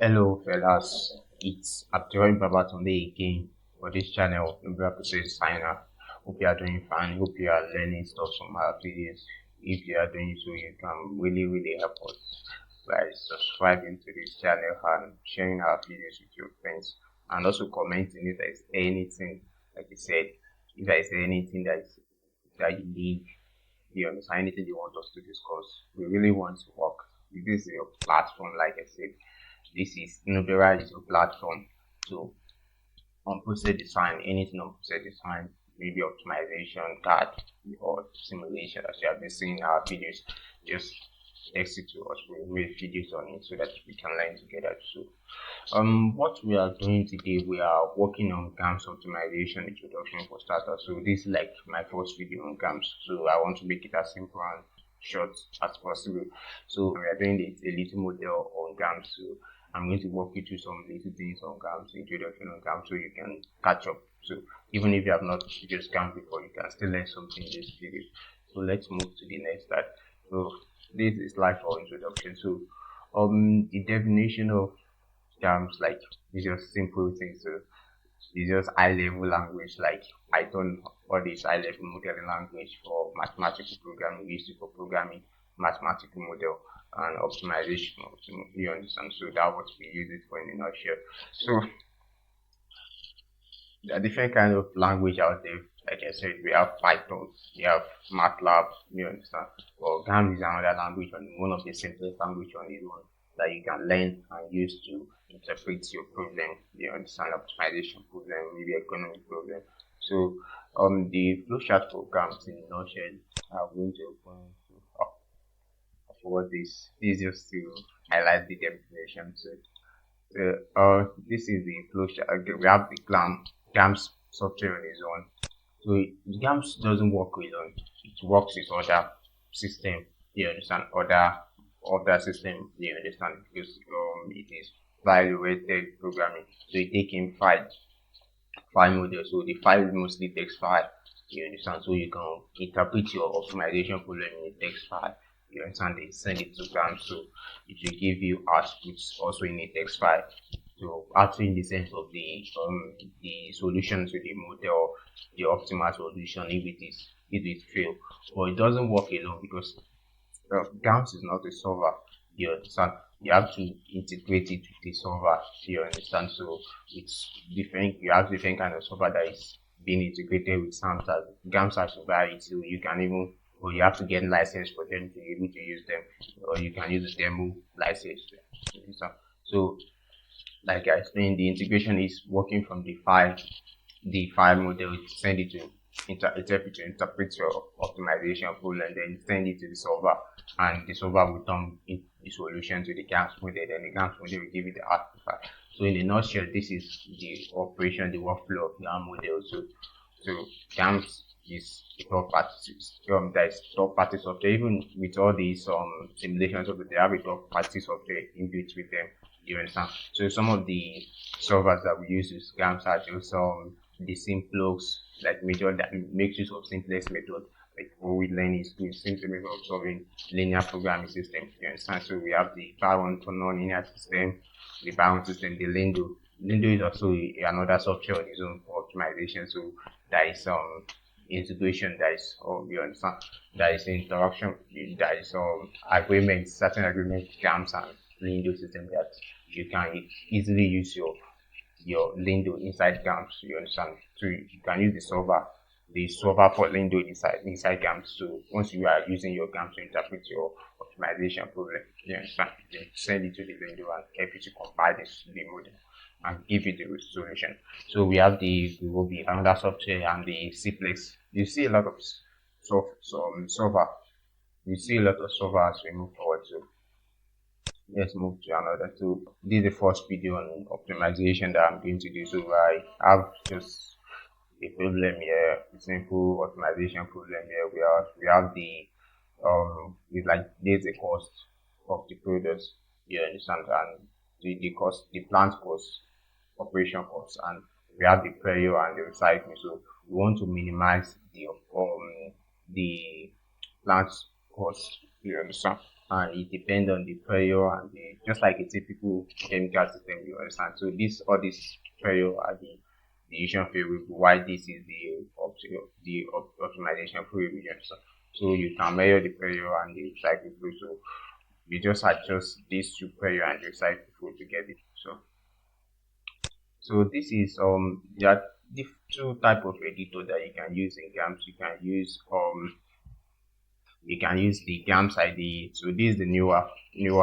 Hello fellas, it's Abdurrahim Babatunde again for this channel. Number episode signer. Hope you are doing fine. Hope you are learning stuff from our videos. If you are doing so, you can really help us by subscribing to this channel and sharing our videos with your friends, and also commenting if there is anything, like I said, if there is anything that you need, you understand, anything you want us to discuss. We really want to work. This is a platform, like I said. This is Nonlinear is a platform to process design, anything on process design, maybe optimization, CAD, or simulation, as you have been seeing in our videos. Just text it to us. We make videos on it so that we can learn together too. What we are doing today, we are working on GAMS optimization introduction for starters. So this is like my first video on GAMS. So I want to make it as simple and short as possible. So we are doing a little model on GAMS. So I'm going to walk you through some little things on GAMS, introduction on GAMS, so you can catch up. So even if you have not used GAMS before, you can still learn something in this video. So let's move to the next slide. So this is like our introduction. So the definition of GAMS, like, it's just simple things. So it's just high level language like Python, or this high level modeling language for mathematical programming, used for programming mathematical model and optimization. You understand? So that's what we use it for in a nutshell. So there are different kind of language out there. Like I said, we have Python, we have MATLAB, you understand? Well, GAMS is another language, and one of the simplest language on this one that you can learn and use to interpret your problem, you understand, optimization problem, maybe economic problem. So the flowchart for GAMS in a nutshell, I'm going to open for this. This is just to highlight the definition. So this is the flowchart. Okay, we have the GAMS software on its own. So GAMS doesn't work alone. It works with other system. You understand? Other system. You understand? Because it is file-related programming. So you take in file model. So the file mostly text file. You understand? So you can interpret your optimization problem in a text file. You understand? They send it to GAMS, so it will give you outputs also in a text file. So output in the sense of the solution to the model, the optimal solution if it fail. But it doesn't work alone because GAMS is not a solver. You understand? You have to integrate it with the solver. You understand? So it's different. You have different kind of solver that is being integrated with GAMS has to buy it, so you can even, or you have to get license for them to be able to use them, or you can use the demo license. So like I explained, the integration is working from the file model, send it to interpret your optimization problem, and then send it to the solver, and the solver will turn in the solution to the GAMS model, and the GAMS model will give it the output file. So in a nutshell, this is the operation, the workflow of GAMS model. So GAMS is there is third party software. Even with all these simulations of they have a third party software inbuilt with them. You understand? So some of the solvers that we use with GAMS are just the simplest, like method that makes use of simplest method. Like what we learn is the simple method of solving linear programming system. You understand? So we have the Power for nonlinear system, the Power system, the Lindo. Lindo is also another software on its own for optimization. So there is integration, there is you understand, there is interaction, there is agreements, certain agreements, GAMS and Lindo system that you can easily use your Lindo inside GAMS. You understand? So you can use the solver for Lindo inside GAMS. So once you are using your GAMS to interpret your optimization problem, you understand, you send it to the Lindo and help you to compile the model and give you the solution. So we have the Ruby, another software, and the Cplex. You see a lot of solver. You see a lot of solver as we move forward. So let's move to another. So this is the first video on optimization that I'm going to do. So I have just a problem here, a simple optimization problem here. We have the it's like there's a cost of the product, you understand, and the cost, the plant cost, operation costs, and we have the pressure and the recycling. So we want to minimize the plant cost, you understand, and it depends on the pressure and just like a typical chemical system, you understand. So all this pressure are the decision variable, why this is the optimization variable, you understand. So you can measure the pressure and the recycle flow. So you just adjust these two, pressure and the recycle flow, to get it. So this is there are two type of editor that you can use in GAMS. You can use the GAMS IDE. So this is the newer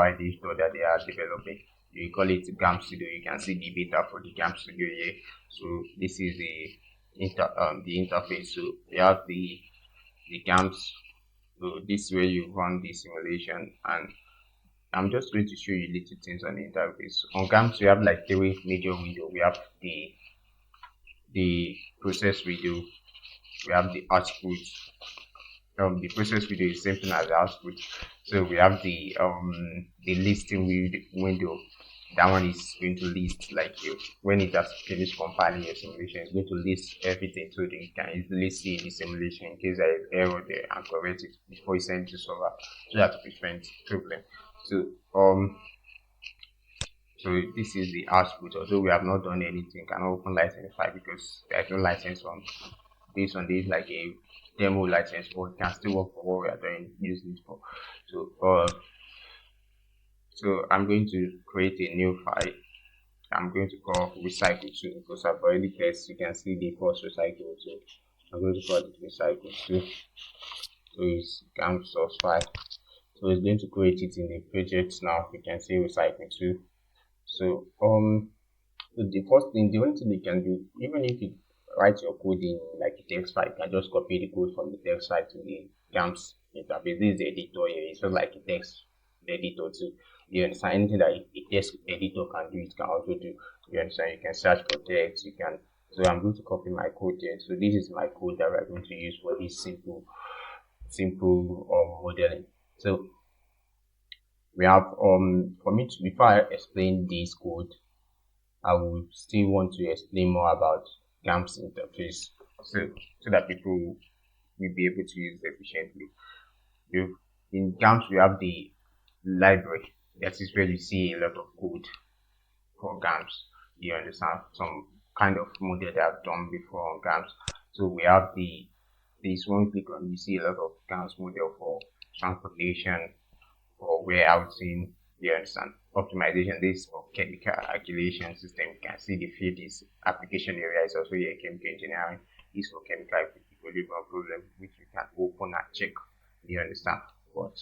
editor that they are developing. You call it GAMS Studio. You can see the beta for the GAMS Studio here. So this is the interface. So we have the GAMS. So this is where you run the simulation, and I'm just going to show you little things on the interface. On GAMS, we have like three major windows. We have the process window, we have the output. The process window is same thing as the output. So we have the listing window. That one is going to list, like when it has finished compiling your simulation, it's going to list everything so that you can easily see the simulation in case there is error there and correct it before you send it to solver, so that to prevent problem. So this is the output. Although we have not done anything, cannot open license file because there's no license on based on this, like a demo license, but it can still work for what we are doing, using it for. So I'm going to create a new file. I'm going to call recycle2 because I've already tested. You can see the first recycle. So I'm going to call it recycle2. So it's GAMS source file. So it's going to create it in the project now. You can see recycle2. So the first thing, the only thing you can do, even if you write your code in like a text file, you can just copy the code from the text file to the GAMS interface. This is the editor here. It's just like a text editor too. You understand? Anything that a text editor can do, it can also do. You understand? You can search for text. You can. So I'm going to copy my code here. So this is my code that we're going to use for this simple modeling. So we have before I explain this code, I will still want to explain more about GAMS interface, so that people will be able to use it efficiently. In GAMS, we have the library. That is where you see a lot of code for GAMS. You understand, some kind of model they have done before on GAMS. So we have this one click on, you see a lot of GAMS model for transportation, for warehousing. You understand, optimization. This for chemical calculation system. You can see the field is application area is also here. Chemical engineering is for chemical equilibrium problem, which you can open and check. You understand? But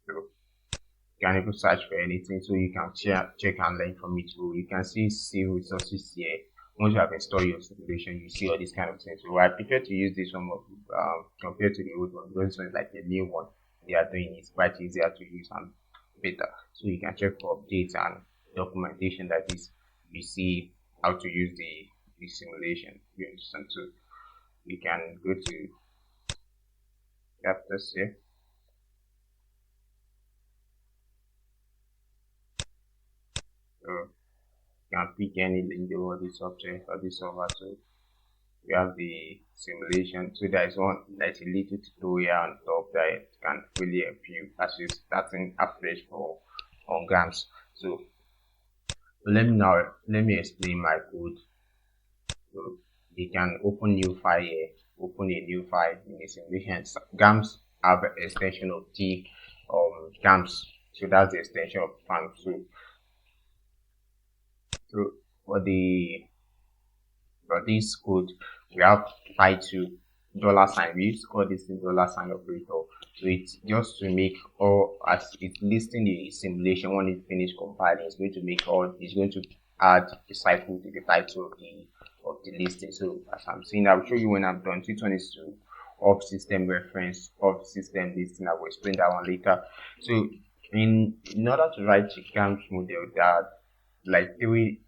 so you can even search for anything, so you can check and learn from it. So you can see resources here. Once you have installed your simulation, you see all these kind of things. So I prefer to use this one compared to the old one. This one is like a new one they are doing. It's quite easier to use and better. So you can check for updates and documentation, that is, you see how to use the simulation. You understand? you can go to chapters here. So you can pick any link or this object or this server. So we have the simulation. So there is a little tutorial on top that can really help you as you starting afresh for on GAMS. So let me explain my code. So you can open new file here, open a new file in the simulation. GAMS have an extension of T GAMS. So that's the extension of FAM. So for this code, we have $2 we used to call this the $sign operator. So it's just to make, or as it's listing the simulation when it finished compiling, it's going to add a cycle to the title of the listing. So as I'm saying, I'll show you when I'm done. This one is to of system reference, of system listing. I will explain that one later. So in order to write the GAMS model, there are like three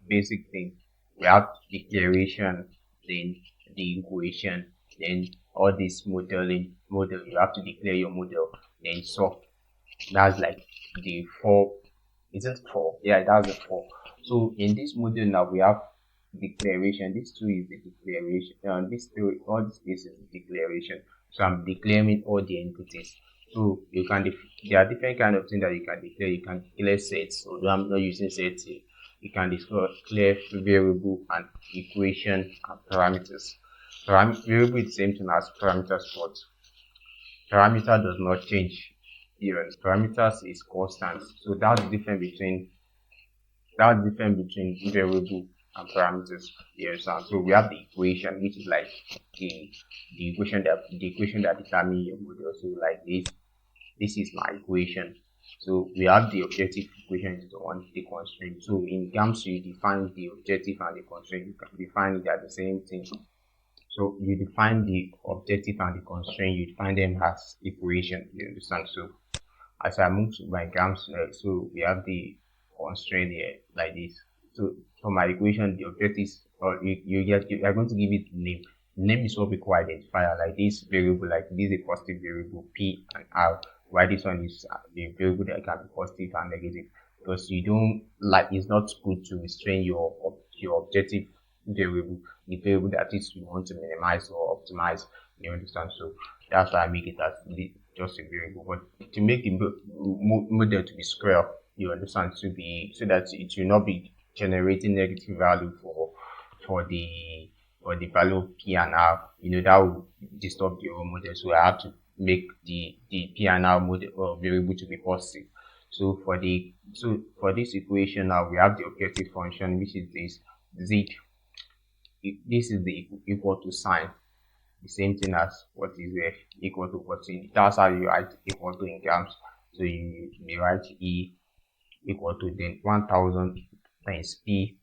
basic things. We have declaration, then the equation, then all this model. You have to declare your model, then solve. That's like the four. Is it four? Yeah, that's the four. So in this model now we have declaration. This two is the declaration. This three, all this is the declaration. So I'm declaring all the entities. So you can there are different kind of things that you can declare. You can declare sets. Although I'm not using sets here. You can declare variable and equation and parameters. Variable is the same thing as parameters, but parameter does not change. Even parameters is constant. So that's the difference between variable and parameters. Yes, and so we have the equation, which is like the equation that determines your model. So like this is my equation. So we have the objective equation is the one, the constraint. So in GAMS you define the objective and the constraint. You can define it as the same thing. So you define the objective and the constraint, you define them as equation. You understand? So as I move to my GAMS, so we have the constraint here like this. So for my equation, the objectives, or you are going to give it name. Name is what we call identifier, like this variable, like this is a positive variable P and R. Why this one is the variable that can be positive and negative, because you don't like, it's not good to restrain your objective variable, the variable that is you want to minimize or optimize. You understand? So that's why I make it as just a variable. But to make the model to be square, you understand, to be so that it will not be generating negative value for the value of P and R. That will disturb the whole model. So I have to make the P and R model variable to be positive. So for this equation now we have the objective function, which is this z. This is the equal to sign, the same thing as what is equal to 14. That's how you write equal to in GAMS. So you may write E equal to then 1000 times P,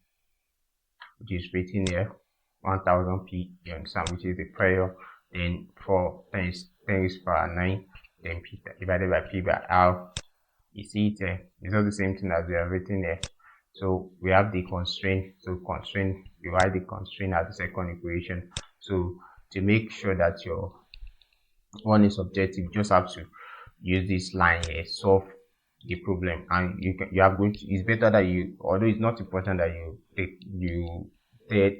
which is written here, 1000 P, you understand, which is the prior, then 4 times 10 is power 9, then P divided by P by R. You see it here, it's not the same thing as we have written here. So we have the constraint. So constraint, you write the constraint as the second equation. So to make sure that your one is objective, you just have to use this line here, solve the problem, and you are going to, it's better that you, although it's not important that you tell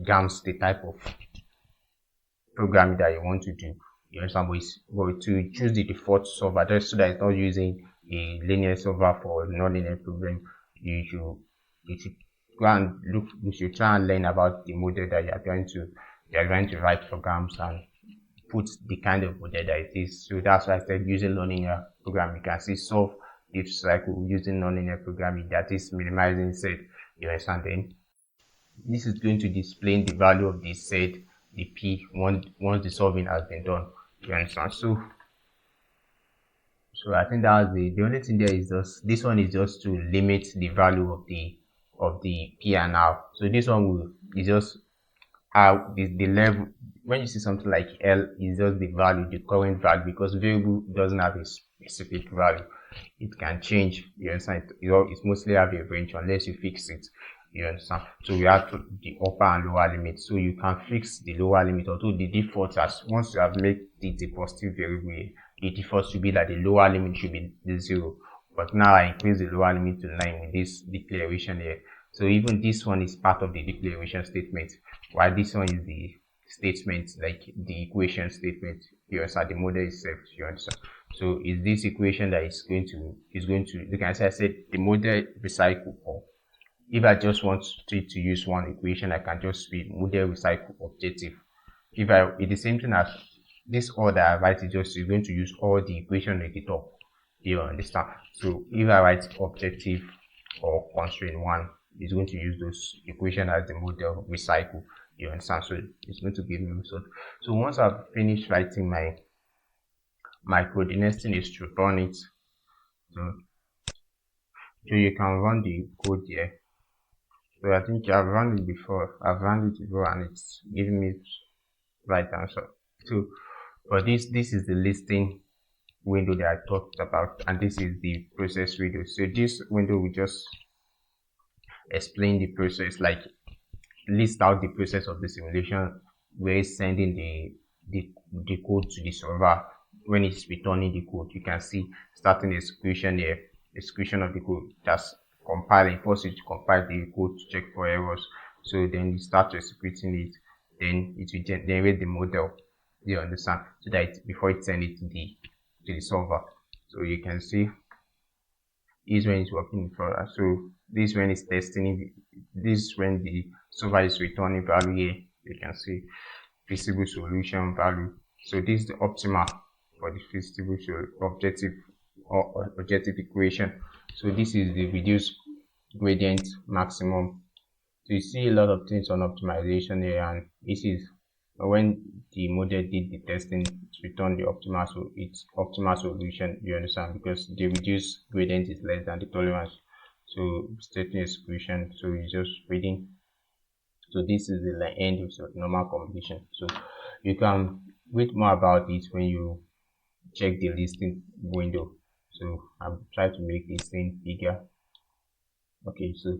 GAMS the type of programming that you want to do. You understand? But to choose the default solver, just so that it's not using a linear solver for nonlinear program, you should go and look. You should try and learn about the model that you are going to write for GAMS and put the kind of model that it is. So that's why I said using nonlinear programming. You can see solve this cycle using nonlinear programming, that is minimizing set. You understand? Then this is going to display the value of the set, the P, once the solving has been done. You understand? So I think that's the only thing there is just, this one is just to limit the value of the P and R. So this one is just how the level, when you see something like L, is just the value, the current value, because variable doesn't have a specific value. It can change. You understand? It's mostly have a range unless you fix it. You understand? So we have the upper and lower limit. So you can fix the lower limit, although the default, as once you have made it a positive variable, the default should be that the lower limit should be the 0. But now I increase the lower limit to 9 with this declaration here. So even this one is part of the declaration statement, while this one is the statement, like the equation statement. You understand? The model itself. You understand? So is this equation that is going to look, as I said, the model recycle, or if I just want to use one equation, I can just be model recycle objective. If it's the same thing as this order I write, it just is going to use all the equation at the top. You understand? So if I write objective or constraint 1, it's going to use those equation as the model recycle. You understand? So it's going to give me result. So once I've finished writing my code, the next thing is to run it. So you can run the code here. So I think I've run it before. And it's giving me right answer. So for this is the listing window that I talked about, and this is the process window. So this window will just explain the process, like list out the process of the simulation, where it's sending the code to the server. When it's returning the code, you can see starting execution here, execution of the code, that's compiling. First it compile the code to check for errors. So then you start executing it, then it will generate the model. You understand? So that before it send it to the server. So you can see is when it's working for us. So this when it's testing, this when the server is returning value here. You can see feasible solution value. So this is the optimal for the feasible objective or objective equation. So this is the reduced gradient maximum. So you see a lot of things on optimization here, and this is when the model did the testing, it returned the optimal, so it's optimal solution. You understand? Because the reduced gradient is less than the tolerance. So stating execution, so it's just reading. So this is the end of the normal completion. So you can read more about it when you check the listing window. So I'll try to make this thing bigger. Okay, so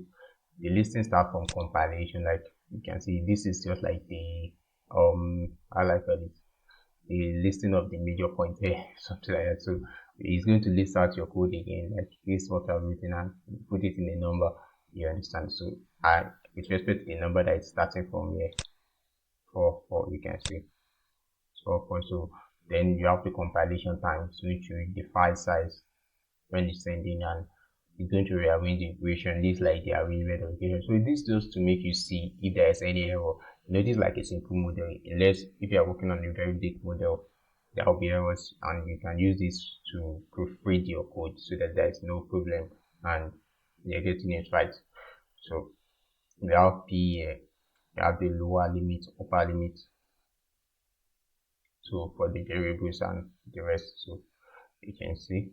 the listing starts from compilation. Like you can see, this is just like the I like it, the listing of the major point here, something like that. So it's going to list out your code again, like this is what I've written, and put it in a number. You understand? So with respect to the number that is starting from here, 4 you can see 4. So then you have the compilation time, so which you the file size when it's sending, and it's going to rearrange the equation. This like the arrangement of equation. So this just to make you see if there is any error. Notice like a simple model, unless if you are working on a very big model, there will be errors, and you can use this to proofread your code so that there is no problem and you're getting it right. So we have P here, we have the lower limit, upper limit. So for the variables and the rest, so you can see.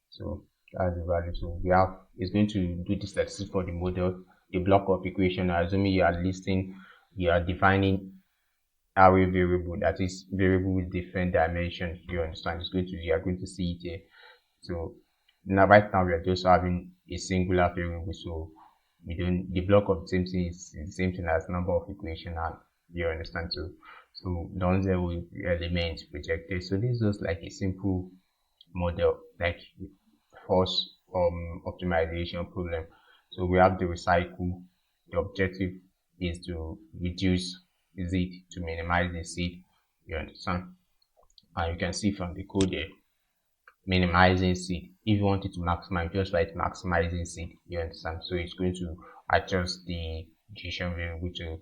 So that's the value. So we have, it's going to do the statistics for the model, the block of equation. Assuming you are listing, you are defining array variable, that is variable with different dimensions. You understand? It's going to, you are going to see it here. So now right now we are just having a singular variable, so we don't, the block of the same thing is the same thing as number of equation, and you understand? So non-zero element projected. So this is just like a simple model, like force optimization problem. So we have the recycle. The objective is to reduce z to minimize the seed. You understand? And you can see from the code here, minimizing seed. If you want it to maximize, just write maximizing seed. You understand? So it's going to adjust the decision variable to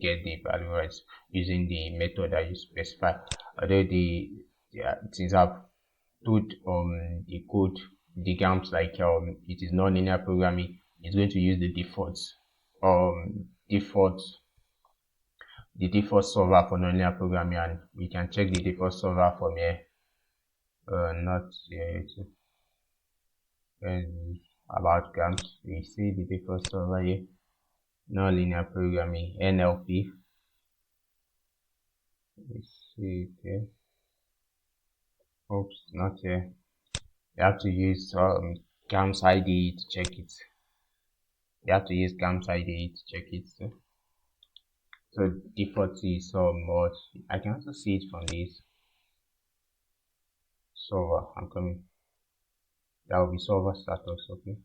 get the value right using the method that you specify. Although since I've put the code, the GAMS, like it is non-linear programming, it's going to use the default solver for non-linear programming, and we can check the default solver from here. Not here. About GAMS, we see the default solver here. Non-linear programming, NLP. We see it here. Oops, not here. You have to use GAMS ID to check it. You have to use GAMS ID to check it. So default is so much. I can also see it from this server. I'm coming. That will be server status. Okay.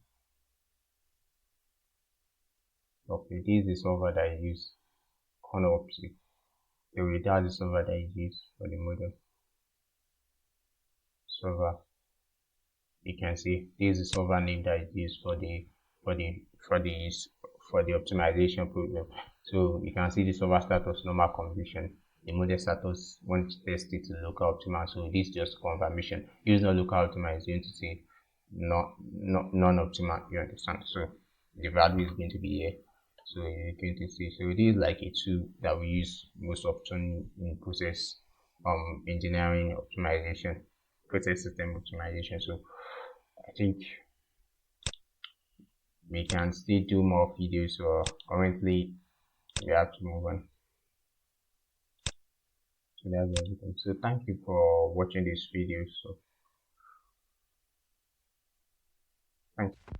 Okay. This is the server that I use. Corner opposite. So that's the server that I use for the model. Server. You can see this is the server name that I use for the for the for the for the optimization problem. So you can see the server status normal condition. The model status when tested to local optimal. So this is just confirmation. Use not local optimal is going to say non-optimal. You understand? So the value is going to be here. So you're going to see. So this is like a tool that we use most often in process engineering optimization, process system optimization. So I think we can still do more videos. So currently we have to move on. So that's everything. So thank you for watching this video. So thank you.